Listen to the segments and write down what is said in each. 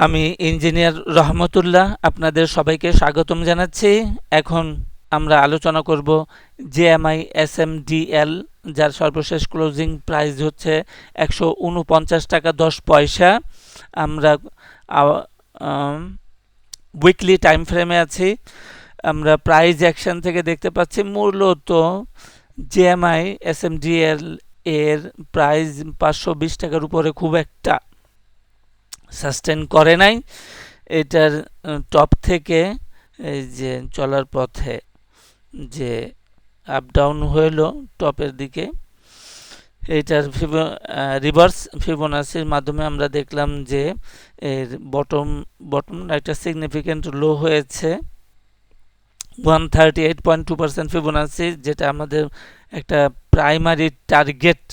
আমি ইঞ্জিনিয়ার রহমতুল্লাহ আপনাদের সবাইকে স্বাগতম জানাচ্ছি। এখন আমরা আলোচনা করব জেএমআই এসএমডিএল, যার সর্বশেষ ক্লোজিং প্রাইস হচ্ছে 149 টাকা 10 পয়সা। আমরা উইকলি টাইম ফ্রেমে আছি। আমরা প্রাইস অ্যাকশন থেকে দেখতে পাচ্ছি মূলত জেএমআই এসএমডিএল এর প্রাইস 520 টাকার উপরে খুব একটা সাস্টেন করে নাই। এটার টপ থেকে এই যে চলার পথে যে আপ ডাউন হইল টপের দিকে, এটার রিভার্স ফিবোনাসির মাধ্যমে আমরা দেখলাম যে এর বটম একটা সিগনিফিক্যান্ট লো হয়েছে 138.2% ফিবোনাসি, যেটা আমাদের একটা প্রাইমারি টার্গেট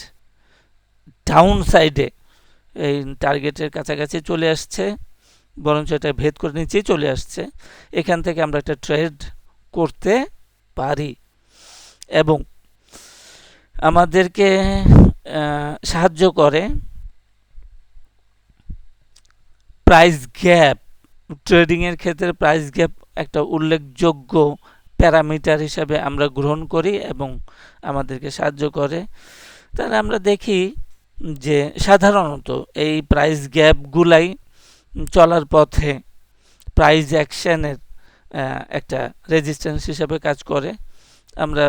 ডাউন সাইডে এই টার্গেটের কাছাকাছি চলে আসছে, বরঞ্চ এটা ভেদ করে নিচেই চলে আসছে। এখান থেকে আমরা একটা ট্রেড করতে পারি এবং আমাদেরকে সাহায্য করে প্রাইস গ্যাপ। ট্রেডিংয়ের ক্ষেত্রে প্রাইস গ্যাপ একটা উল্লেখযোগ্য প্যারামিটার হিসাবে আমরা গ্রহণ করি এবং আমাদেরকে সাহায্য করে। তাহলে আমরা দেখি যে সাধারণত এই প্রাইস গ্যাপগুলাই চলার পথে প্রাইস অ্যাকশনের একটা রেজিস্ট্যান্স হিসাবে কাজ করে। আমরা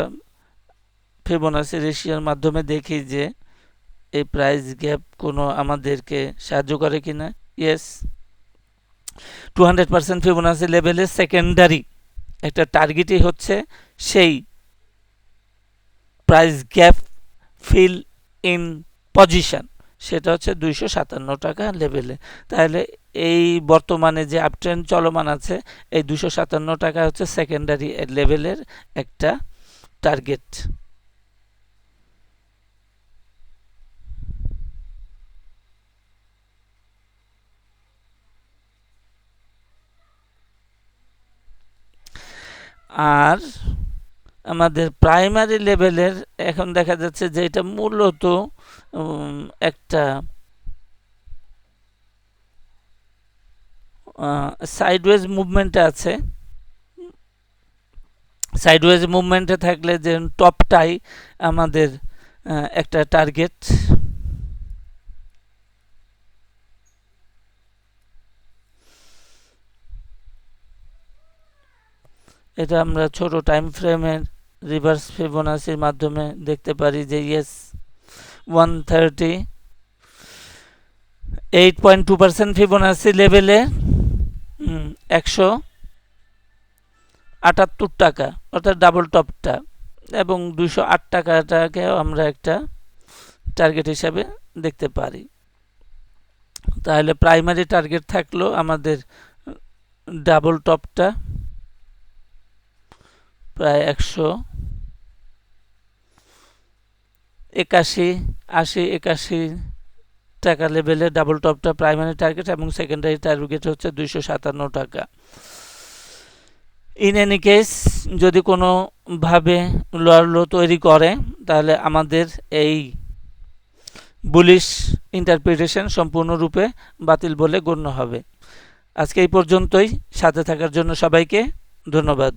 ফিবোনাসি রেশিওর মাধ্যমে দেখি যে এই প্রাইস গ্যাপ কোনো আমাদেরকে সাহায্য করে কিনা। ইয়েস, 200% ফিবোনাসি লেভেলের সেকেন্ডারি একটা টার্গেটই হচ্ছে সেই price gap fill in position, সেটা হচ্ছে 257 টাকা লেভেলে। তাহলে এই বর্তমানে যে আপট্রেন্ড চলমান আছে, এই 257 টাকা হচ্ছে সেকেন্ডারি লেভেলের একটা টার্গেট। আর আমাদের প্রাইমারি লেভেলের এখন দেখা যাচ্ছে যে এটা মূলত একটা সাইডওয়েজ মুভমেন্টে আছে। সাইডওয়েজ মুভমেন্টে থাকলে যে টপটাই আমাদের একটা টার্গেট। এটা আমরা ছোট টাইম ফ্রেমের রিভার্স ফিবোনাসির মাধ্যমে দেখতে পারি যে ইয়েস 138.2% ফিবোনাসি লেভেলে 178 টাকা অর্থাৎ ডাবল টপটা এবং 208 টাকাটাকেও আমরা একটা টার্গেট হিসাবে দেখতে পারি। তাহলে প্রাইমারি টার্গেট থাকলো আমাদের ডাবল টপটা প্রায় 181 টাকা লেভেলে ডাবল টপটা প্রাইমারি টার্গেট এবং সেকেন্ডারি টার্গেট হচ্ছে 257 টাকা। ইন এনি কেস, যদি কোনোভাবে লোয়ার লো তৈরি করে তাহলে আমাদের এই বুলিশ ইন্টারপ্রিটেশন সম্পূর্ণরূপে বাতিল বলে গণ্য হবে। আজকে এই পর্যন্তই। সাথে থাকার জন্য সবাইকে ধন্যবাদ।